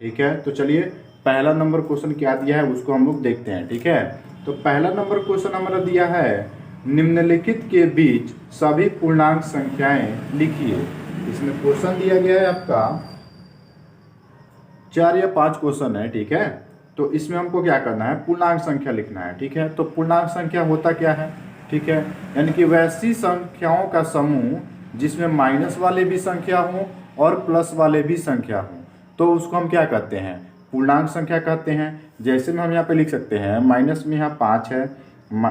ठीक है, तो चलिए पहला नंबर क्वेश्चन क्या दिया है उसको हम लोग देखते हैं। ठीक है, तो पहला नंबर क्वेश्चन हमारा दिया है निम्नलिखित के बीच सभी पूर्णांक संख्याएं लिखिए। इसमें क्वेश्चन दिया गया है आपका 4 या 5 क्वेश्चन है। ठीक है, तो इसमें हमको क्या करना है, पूर्णांक संख्या लिखना है। ठीक है, तो पूर्णांक संख्या होता क्या है, ठीक है, यानी कि वैसी संख्याओं का समूह जिसमें माइनस वाले भी संख्या हों और प्लस वाले भी संख्या हों, तो उसको हम क्या कहते हैं, पूर्णांक संख्या कहते हैं। जैसे में हम यहाँ पे लिख सकते हैं माइनस में यहाँ 5 है,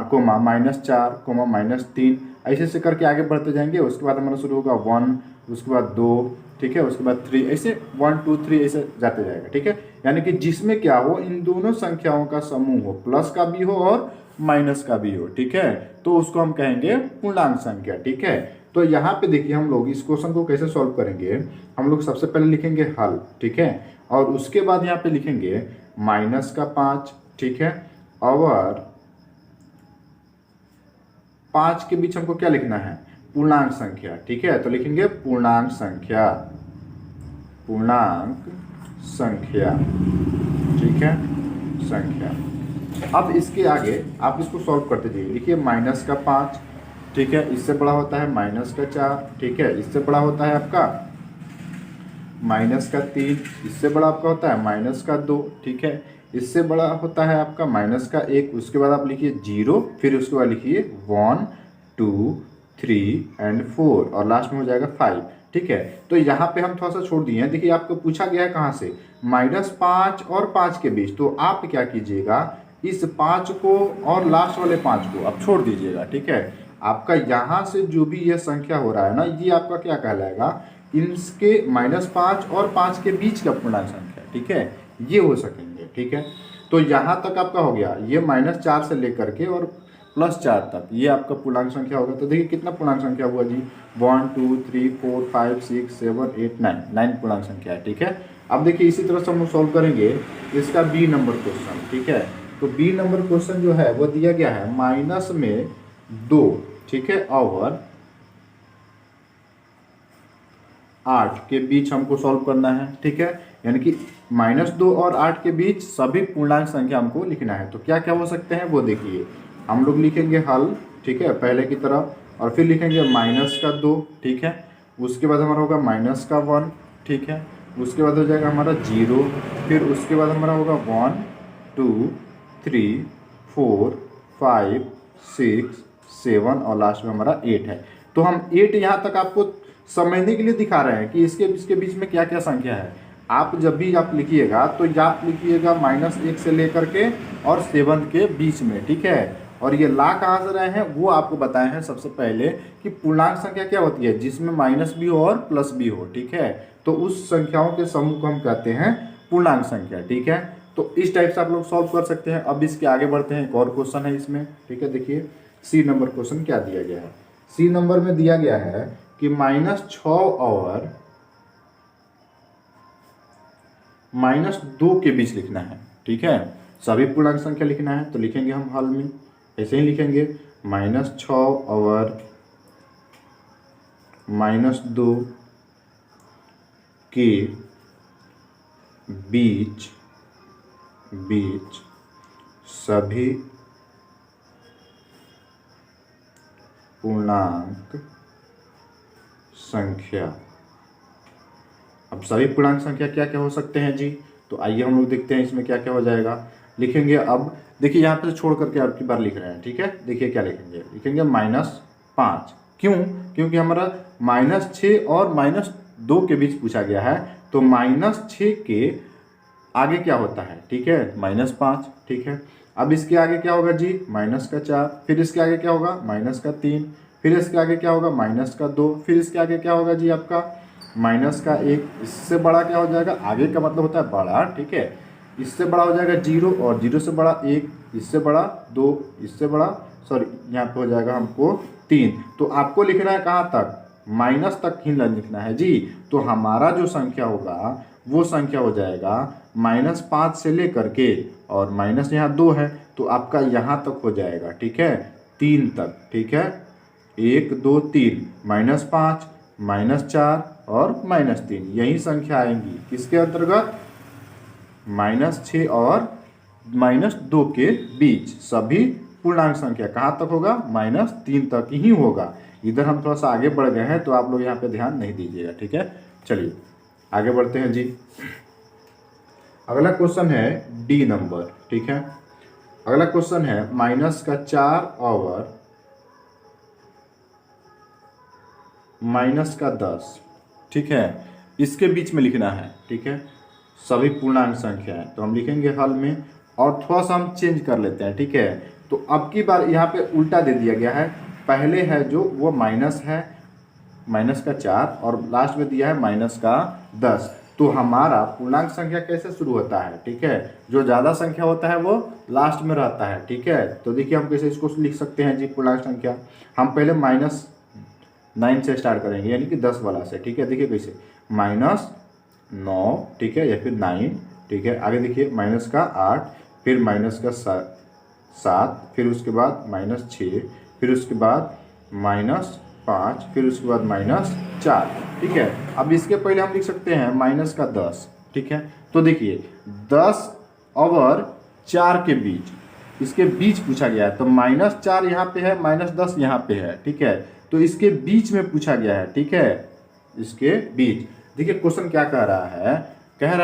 कोमा -4 कोमा -3, ऐसे से करके आगे बढ़ते जाएंगे। उसके बाद हमारा शुरू होगा 1, उसके बाद 2, ठीक है, उसके बाद 3, ऐसे 1 2 3 ऐसे जाते जाएगा। ठीक है, यानी कि जिसमें क्या हो, इन दोनों संख्याओं का समूह हो, प्लस का भी हो और माइनस का भी हो। ठीक है, तो उसको हम कहेंगे पूर्णांक संख्या। ठीक है, तो यहाँ पे देखिए हम लोग इस क्वेश्चन को कैसे सॉल्व करेंगे। हम लोग सबसे पहले लिखेंगे हल, ठीक है, और उसके बाद यहाँ पे लिखेंगे -5, ठीक है, और 5 के बीच हमको क्या लिखना है, पूर्णांक संख्या। ठीक है, तो लिखेंगे पूर्णांक संख्या, पूर्णांक संख्या। ठीक है, संख्या। अब इसके आगे आप इसको सॉल्व करते जाइए। देखिए -5, ठीक है, इससे बड़ा होता है -4, ठीक है, इससे बड़ा होता है आपका -3, इससे बड़ा आपका होता है -2, ठीक है, इससे बड़ा होता है आपका -1, उसके बाद आप लिखिए 0, फिर उसके बाद लिखिए 1 2 3 एंड 4 और लास्ट में हो जाएगा 5। ठीक है, तो यहाँ पे हम थोड़ा सा छोड़ दिए हैं। देखिए आपको पूछा गया है कहाँ से, -5 और 5 के बीच, तो आप क्या कीजिएगा, इस 5 को और लास्ट वाले 5 को आप छोड़ दीजिएगा। ठीक है, आपका यहाँ से जो भी ये संख्या हो रहा है ना, ये आपका क्या कहलाएगा, इनके -5 और 5 के बीच का पूर्णांक संख्या। ठीक है, ये हो सकेंगे। ठीक है, तो यहाँ तक आपका हो गया, ये -4 से लेकर के और +4 तक ये आपका पूर्णांक संख्या होगा। तो देखिए कितना पूर्णांक संख्या हुआ जी, 1 2 3 4 5 6 7 8 9 पूर्णांक संख्या है। ठीक है, अब देखिए इसी तरह से हम सॉल्व करेंगे इसका बी नंबर क्वेश्चन। ठीक है, तो बी नंबर क्वेश्चन जो है वो दिया गया है -2, ठीक है, और 8 के बीच हमको सॉल्व करना है। ठीक है, यानी कि -2 और 8 के बीच सभी पूर्णांक संख्या हमको लिखना है। तो क्या क्या हो सकते हैं वो देखिए, हम लोग लिखेंगे हल, ठीक है, पहले की तरह, और फिर लिखेंगे -2, ठीक है, उसके बाद हमारा होगा -1, ठीक है, उसके बाद हो जाएगा हमारा 0, फिर उसके बाद हमारा होगा 1 2 3 4 5 6 7 और लास्ट में हमारा 8 है। तो हम 8 यहाँ तक आपको समझने के लिए दिखा रहे हैं कि इसके बीच में क्या क्या संख्या है। आप जब भी आप लिखिएगा तो आप लिखिएगा -1 से लेकर के और 7 के बीच में। ठीक है, और ये ला कहाँ से रहे हैं वो आपको बताए हैं सबसे पहले कि पूर्णांक संख्या क्या होती है, जिसमें माइनस भी हो और प्लस भी हो। ठीक है, तो उस संख्याओं के समूह को हम कहते हैं पूर्णांक संख्या। ठीक है, तो इस टाइप से आप लोग सॉल्व कर सकते हैं। अब इसके आगे बढ़ते हैं, एक और क्वेश्चन है इसमें। ठीक है, देखिए सी नंबर क्वेश्चन क्या दिया गया है। सी नंबर में दिया गया है कि -6 और -2 के बीच लिखना है। ठीक है, सभी पूर्णांक संख्या लिखना है। तो लिखेंगे हम हल में ऐसे ही लिखेंगे, -6 और -2 के बीच सभी पूर्णांक संख्या। अब सभी पूर्णांक संख्या क्या क्या हो सकते हैं जी, तो आइए हम लोग देखते हैं इसमें क्या क्या हो जाएगा। लिखेंगे, अब देखिए यहाँ पे छोड़ करके अब की बार लिख रहे हैं। ठीक है, देखिए क्या लिखेंगे, लिखेंगे -5, क्यों, क्योंकि हमारा -6 और -2 के बीच पूछा गया है। तो -6 के आगे क्या होता है, ठीक है, -5। ठीक है, अब इसके आगे क्या होगा जी, -4, फिर इसके आगे क्या होगा, -3, फिर इसके आगे क्या होगा, -2, फिर इसके आगे क्या होगा जी आपका -1। इससे बड़ा क्या हो जाएगा, आगे का मतलब होता है बड़ा। ठीक है, इससे बड़ा हो जाएगा 0 और 0 से बड़ा 1, इससे बड़ा 2, इससे बड़ा सॉरी यहाँ पे हो जाएगा हमको 3। तो आपको लिखना है कहाँ तक, माइनस तक ही लिखना है जी। तो हमारा जो संख्या होगा वो संख्या हो जाएगा -5 से लेकर के, और माइनस यहाँ 2 है तो आपका यहाँ तक हो जाएगा। ठीक है, 3 तक। ठीक है, 1 2 3, -5 -4 और -3, यही संख्या आएंगी किसके अंतर्गत, -6 और -2 के बीच सभी पूर्णांक संख्या कहाँ तक होगा, -3 तक ही होगा। इधर हम थोड़ा सा आगे बढ़ गए हैं तो आप लोग यहाँ पे ध्यान नहीं दीजिएगा, ठीक है। चलिए आगे बढ़ते हैं जी। अगला क्वेश्चन है डी नंबर, ठीक है। अगला क्वेश्चन है -4 और -10, ठीक है, इसके बीच में लिखना है, ठीक है, सभी पूर्णांक संख्या है। तो हम लिखेंगे हल में और थोड़ा सा हम चेंज कर लेते हैं, ठीक है। तो अब की बार यहाँ पे उल्टा दे दिया गया है, पहले है जो वो माइनस है, -4 और लास्ट में दिया है -10। तो हमारा पूर्णांक संख्या कैसे शुरू होता है, ठीक है, जो ज़्यादा संख्या होता है वो लास्ट में रहता है, ठीक है। तो देखिए हम कैसे इसको लिख सकते हैं जी, पूर्णांक संख्या हम पहले -9 से स्टार्ट करेंगे, यानी कि 10 वाला से, ठीक है। देखिए कैसे, -9, ठीक है, या फिर 9, ठीक है। आगे देखिए -8, फिर -7, फिर उसके बाद -6, फिर उसके बाद -5, फिर उसके बाद -4, ठीक है। अब इसके पहले हम लिख सकते हैं -10, ठीक है। तो देखिए 10 और 4 के बीच, इसके बीच पूछा गया है, तो -4 यहाँ पे है, -10 यहाँ पे है, ठीक है। तो इसके बीच में पूछा गया है, ठीक है, इसके बीच। देखिए क्वेश्चन क्या कह रहा है,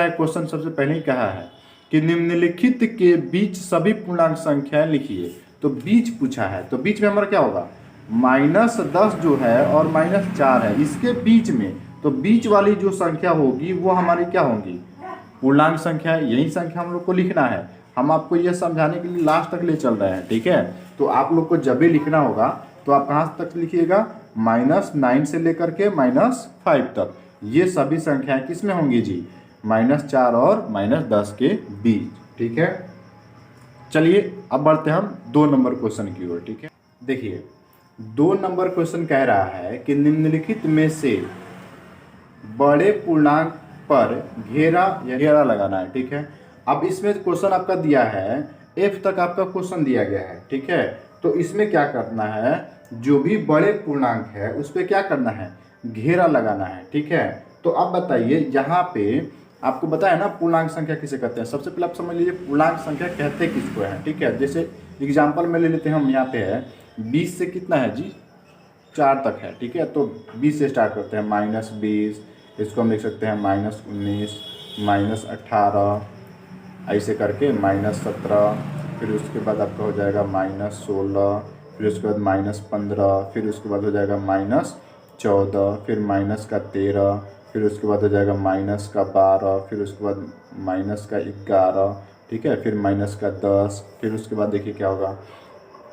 क्वेश्चन सबसे पहले ही कहा है कि निम्नलिखित के बीच सभी पूर्णांक संख्याएं लिखिए। तो बीच पूछा है, तो बीच में हमारा क्या होगा, -10 जो है और -4 है, इसके बीच में, तो बीच वाली जो संख्या होगी वो हमारी क्या होगी, पूर्णांक संख्या। यही संख्या हम लोग को लिखना है। हम आपको ये समझाने के लिए लास्ट तक ले चल रहे हैं, ठीक है। तो आप लोग को जब भी लिखना होगा तो आप कहाँ तक लिखिएगा, -9 से लेकर के -5 तक। ये सभी संख्याएं किस में होंगी जी, -4 और -10 के बीच, ठीक है। चलिए अब बढ़ते हैं हम 2 नंबर क्वेश्चन की ओर, ठीक है। देखिए 2 नंबर क्वेश्चन कह रहा है कि निम्नलिखित में से बड़े पूर्णांक पर घेरा लगाना है, ठीक है। अब इसमें क्वेश्चन आपका दिया है, F तक आपका क्वेश्चन दिया गया है, ठीक है। तो इसमें क्या करना है, जो भी बड़े पूर्णांक है उस पर क्या करना है, घेरा लगाना है, ठीक है। तो अब बताइए, यहाँ पे आपको बताया ना पूर्णांक संख्या किसे कहते हैं। सबसे पहले आप समझ लीजिए पूर्णांक संख्या कहते किसको है, ठीक है। जैसे एग्जाम्पल में ले लेते हैं हम, यहाँ पे है 20 से कितना है जी, 4 तक है, ठीक है। तो 20 से स्टार्ट करते हैं, -20, इसको हम लिख सकते हैं -19, -18, ऐसे करके -17, फिर उसके बाद आपका हो जाएगा -16, फिर उसके बाद -15, फिर उसके बाद हो जाएगा -14, फिर -13, फिर उसके बाद हो जाएगा -12, फिर उसके बाद -11, ठीक है, फिर -10, फिर उसके बाद देखिए क्या होगा,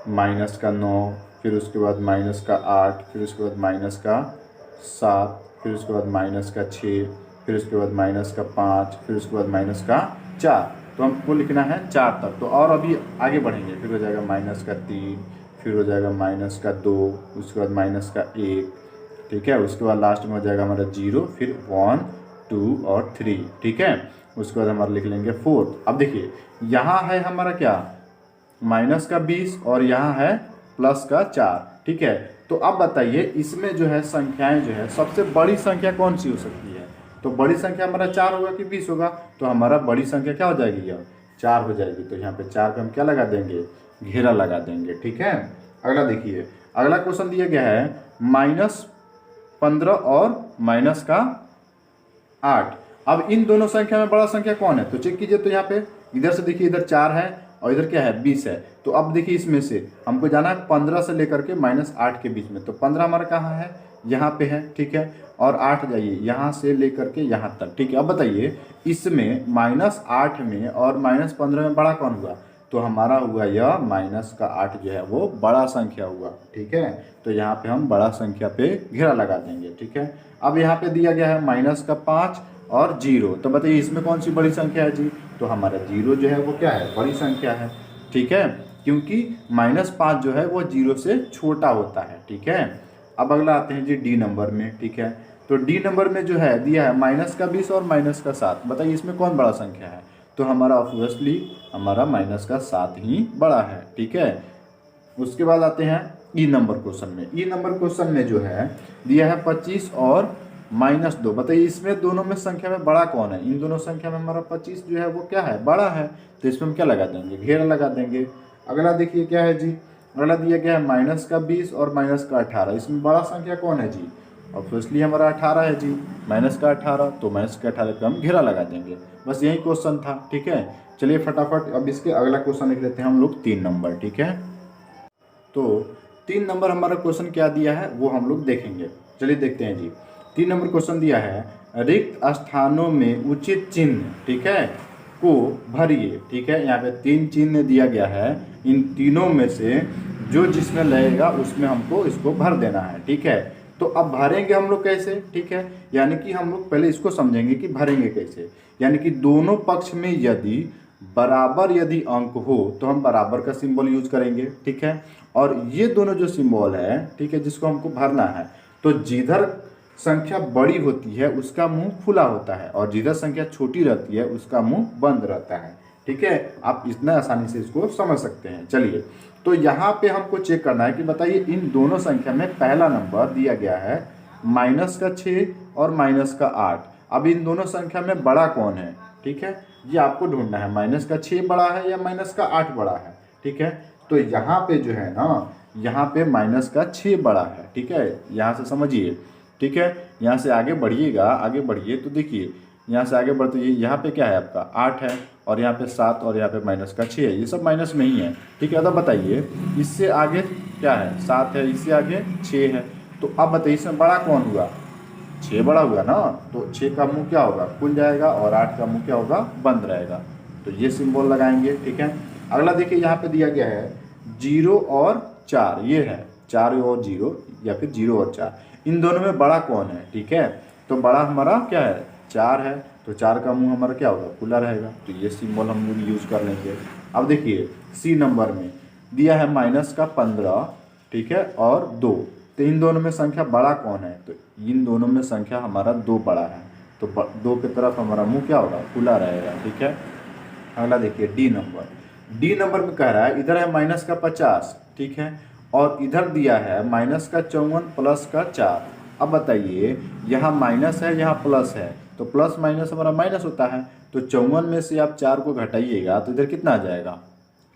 -9, फिर उसके बाद -8, फिर उसके बाद -7, फिर उसके बाद -6, फिर उसके बाद -5, फिर उसके बाद -4। तो हमको लिखना है 4 तक। तो और अभी आगे बढ़ेंगे, फिर हो जाएगा -3, फिर हो जाएगा -2, उसके बाद -1, ठीक है। उसके बाद लास्ट में हो जाएगा हमारा 0, फिर 1, 2 और 3, ठीक है। उसके बाद हमारा लिख लेंगे 4। अब देखिए यहाँ है हमारा क्या, -20 और यहाँ है +4, ठीक है। तो अब बताइए इसमें जो है संख्याएं जो है, सबसे बड़ी संख्या कौन सी हो सकती है। तो बड़ी संख्या हमारा 4 होगा कि 20 होगा, तो हमारा बड़ी संख्या क्या हो जाएगी, अब 4 हो जाएगी। तो यहाँ पे 4 पे हम क्या लगा देंगे, घेरा लगा देंगे, ठीक है। अगला देखिए, अगला क्वेश्चन दिया गया है -15 और -8। अब इन दोनों संख्या में बड़ा संख्या कौन है, तो चेक कीजिए। तो यहाँ पे इधर से देखिए, इधर 4 है और इधर क्या है, 20 है। तो अब देखिए इसमें से हमको जाना है 15 से लेकर के -8 के बीच में। तो 15 हमारा कहाँ है, यहाँ पे है, ठीक है। और 8 जाइए यहाँ से लेकर के यहाँ तक, ठीक है। अब बताइए इसमें -8 में और -15 में बड़ा कौन हुआ, तो हमारा हुआ यह -8 जो है वो बड़ा संख्या हुआ, ठीक है। तो यहाँ पे हम बड़ा संख्या पे घेरा लगा देंगे, ठीक है। अब यहाँ पे दिया गया है -5 और 0। तो बताइए इसमें कौन सी बड़ी संख्या है जी, तो हमारा 0 जो है वो क्या है, बड़ी संख्या है, ठीक है, क्योंकि -5 जो है वो 0 से छोटा होता है, ठीक है। अब अगला आते हैं जी डी नंबर में, ठीक है। तो डी नंबर में जो है दिया है -20 और -7। बताइए इसमें कौन बड़ा संख्या है, तो हमारा ऑब्वियसली हमारा -7 ही बड़ा है, ठीक है। उसके बाद आते हैं ई नंबर क्वेश्चन में। ई नंबर क्वेश्चन में जो है दिया है 25 और -2। बताइए इसमें दोनों में संख्या में बड़ा कौन है? इन दोनों संख्या में हमारा 25 जो है वो क्या है? बड़ा है। तो इसमें हम क्या लगा देंगे? घेरा लगा देंगे। अगला देखिए क्या है जी, अगला दिया गया है -20 और -18। इसमें बड़ा संख्या कौन है जी? ऑब्वियसली हमारा 18 है जी। -18, तो -18 पे हम घेरा लगा देंगे। बस यही क्वेश्चन था, ठीक है। चलिए फटाफट अब इसके अगला क्वेश्चन लिख लेते हैं हम लोग 3 नंबर, ठीक है। तो 3 नंबर हमारा क्वेश्चन क्या दिया है वो हम लोग देखेंगे। चलिए देखते हैं जी। 3 नंबर क्वेश्चन दिया है, रिक्त स्थानों में उचित चिन्ह, ठीक है, को भरिए। ठीक है, यहाँ पे 3 चिन्ह दिया गया है। इन तीनों में से जो जिसमें लगेगा उसमें हमको इसको भर देना है, ठीक है। तो अब भरेंगे हम लोग कैसे? ठीक है, यानी कि हम लोग पहले इसको समझेंगे कि भरेंगे कैसे। यानी कि दोनों पक्ष में यदि बराबर यदि अंक हो तो हम बराबर का सिंबल यूज करेंगे, ठीक है। और ये दोनों जो सिंबल है, ठीक है, जिसको हमको भरना है, तो जिधर संख्या बड़ी होती है उसका मुंह खुला होता है और जिधर संख्या छोटी रहती है उसका मुंह बंद रहता है, ठीक है। आप इतना आसानी से इसको समझ सकते हैं। चलिए, तो यहाँ पे हमको चेक करना है कि बताइए इन दोनों संख्या में पहला नंबर दिया गया है -6 और -8। अब इन दोनों संख्या में बड़ा कौन है? ठीक है, ये आपको ढूंढना है, -6 बड़ा है या -8 बड़ा है, ठीक है। तो यहाँ पे जो है ना, यहाँ पे -6 बड़ा है, ठीक है। यहाँ से समझिए, ठीक है। यहाँ से आगे बढ़िएगा, आगे बढ़िए तो देखिए यहाँ से आगे बढ़ते ये यहाँ पे क्या है आपका 8 है और यहाँ पे 7 और यहाँ पे -6 है, ये सब माइनस में ही है, ठीक है। तो बताइए इससे आगे क्या है? 7 है, इससे आगे 6 है। तो अब बताइए इसमें बड़ा कौन हुआ? 6 बड़ा हुआ ना। तो 6 का मुंह क्या होगा? खुल जाएगा और 8 का मुंह क्या होगा? बंद रहेगा। तो ये सिंबल लगाएंगे, ठीक है। अगला देखिए यहाँ पे दिया गया है 0 और 4, ये है 4 और 0 या फिर 0 और 4। इन दोनों में बड़ा कौन है? ठीक है, तो बड़ा हमारा क्या है? 4 है। तो 4 का मुंह हमारा क्या होगा? खुला रहेगा। तो ये सिंबल हम लोग यूज कर लेंगे। अब देखिए सी नंबर में दिया है -15, ठीक है, और 2। तो इन दोनों में संख्या बड़ा कौन है? तो इन दोनों में संख्या हमारा 2 बड़ा है। तो 2 की तरफ हमारा मुंह क्या होगा? खुला रहेगा, ठीक है। अगला देखिए डी नंबर। डी नंबर में कह रहा है इधर है -50, ठीक है, और इधर दिया है -54 +4। अब बताइए यहाँ माइनस है, यहाँ प्लस है, तो प्लस माइनस हमारा माइनस होता है। तो 54 में से आप 4 को घटाइएगा तो इधर कितना आ जाएगा?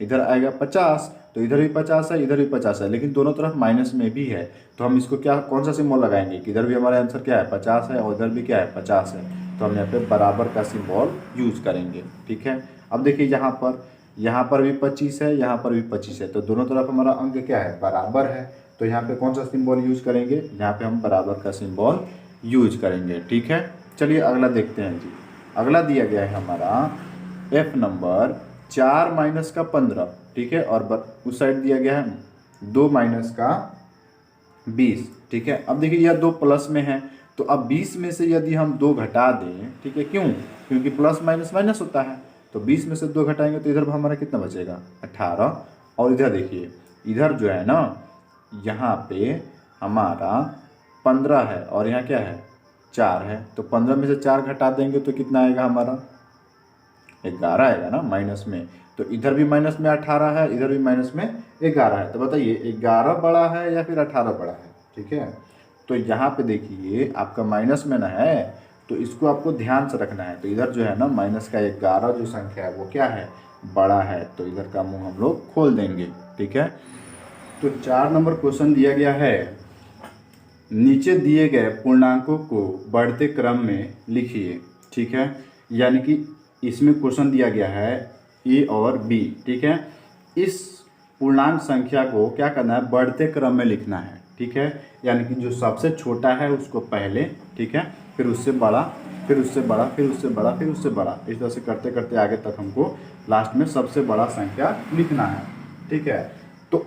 इधर आएगा 50। तो इधर भी 50 है, इधर भी 50 है, लेकिन दोनों तरफ माइनस में भी है। तो हम इसको क्या, कौन सा सिंबल लगाएंगे कि इधर भी हमारा आंसर क्या है? 50 है और इधर भी क्या है? 50 है। तो हम यहाँ पे बराबर का सिंबल यूज करेंगे, ठीक है। अब देखिए यहाँ पर भी 25 है, यहाँ पर भी 25 है, तो दोनों तरफ हमारा अंक क्या है? बराबर है। तो यहाँ पे कौन सा सिंबल यूज करेंगे? यहाँ पे हम बराबर का सिंबल यूज करेंगे, ठीक है। चलिए अगला देखते हैं जी। अगला दिया गया है हमारा एफ नंबर 4 - 15, ठीक है, और उस साइड दिया गया है 2 - 20, ठीक है। अब देखिए यह 2 प्लस में है, तो अब 20 में से यदि हम 2 घटा दें, ठीक है, क्यों? क्योंकि प्लस माइनस माइनस होता है। तो 20 में से 2 घटाएंगे तो इधर हमारा कितना बचेगा? 18। और इधर देखिए, इधर जो है ना, यहाँ पे हमारा 15 है और यहाँ क्या है? 4 है। तो 15 में से 4 घटा देंगे तो कितना आएगा हमारा? 11 आएगा ना माइनस में। तो इधर भी माइनस में 18 है, इधर भी माइनस में 11 है। तो बताइए 11 बड़ा है या फिर 18 बड़ा है? ठीक है, तो यहाँ पे देखिए आपका माइनस में ना है, तो इसको आपको ध्यान से रखना है। तो इधर जो है ना माइनस का 11 जो संख्या है वो क्या है? बड़ा है। तो इधर का मुंह हम लोग खोल देंगे, ठीक है। तो 4 नंबर क्वेश्चन दिया गया है, नीचे दिए गए पूर्णांकों को बढ़ते क्रम में लिखिए, ठीक है। यानी कि इसमें क्वेश्चन दिया गया है ए और बी, ठीक है। इस पूर्णांक संख्या को क्या करना है? बढ़ते क्रम में लिखना है, ठीक है। यानी कि जो सबसे छोटा है उसको पहले, ठीक है, फिर उससे बड़ा, फिर उससे बड़ा, फिर उससे बड़ा, फिर उससे बड़ा, इस तरह से करते करते आगे तक हमको लास्ट में सबसे बड़ा संख्या लिखना है, ठीक है। तो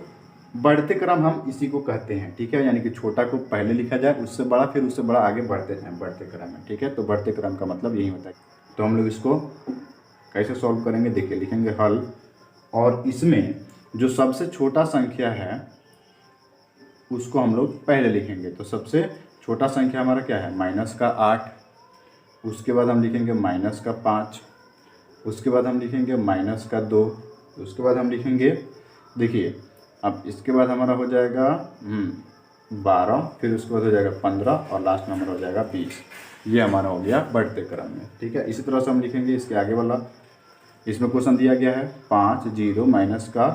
बढ़ते क्रम हम इसी को कहते हैं, ठीक है। यानी कि छोटा को पहले लिखा जाए, उससे बड़ा, फिर उससे बड़ा, आगे बढ़ते जाएं बढ़ते क्रम में, ठीक है। तो बढ़ते क्रम का मतलब यही होता है। तो हम लोग इसको कैसे सॉल्व करेंगे? देखिए लिखेंगे हल, और इसमें जो सबसे छोटा संख्या है उसको हम लोग पहले लिखेंगे। तो सबसे छोटा संख्या हमारा क्या है? -8। उसके बाद हम लिखेंगे -5। उसके बाद हम लिखेंगे -2। उसके बाद हम लिखेंगे, देखिए अब इसके बाद हमारा हो जाएगा 12, फिर उसके बाद हो जाएगा 15 और लास्ट नंबर हो जाएगा 20। ये हमारा हो गया बढ़ते क्रम में। ठीक है, इसी तरह से हम लिखेंगे इसके आगे वाला। इसमें क्वेश्चन दिया गया है 5, 0, माइनस का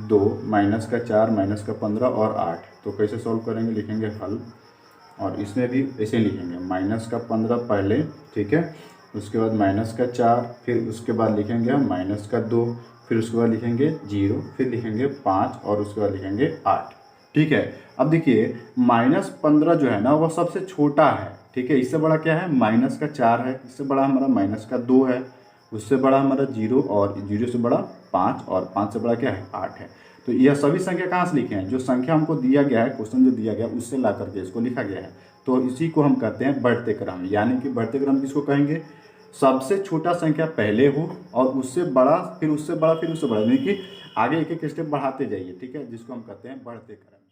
2, माइनस का 4, माइनस का 15 और 8। तो कैसे सॉल्व करेंगे, लिखेंगे हल, और इसमें भी ऐसे लिखेंगे माइनस का 15 पहले, ठीक है, उसके बाद माइनस का 4, फिर उसके बाद लिखेंगे हम माइनस का 2, फिर उसके बाद लिखेंगे 0, फिर लिखेंगे 5 और उसके बाद लिखेंगे 8। ठीक है, अब देखिए -15 जो है ना वो सबसे छोटा है। ठीक है, इससे बड़ा क्या है, माइनस का 4 है, इससे बड़ा हमारा माइनस का 2 है, उससे बड़ा हमारा 0, और 0 से बड़ा 5, और 5 से बड़ा क्या है, 8 है। तो यह सभी संख्या कहाँ से लिखे हैं, जो संख्या हमको दिया गया है, क्वेश्चन जो दिया गया उससे ला करके इसको लिखा गया है। तो इसी को हम कहते हैं बढ़ते क्रम, यानी कि बढ़ते क्रम किसको कहेंगे, सबसे छोटा संख्या पहले हो और उससे बड़ा, फिर उससे बड़ा, फिर उससे बड़ा, यानी कि आगे एक एक स्टेप बढ़ाते जाइए। ठीक है, जिसको हम कहते हैं बढ़ते क्रम।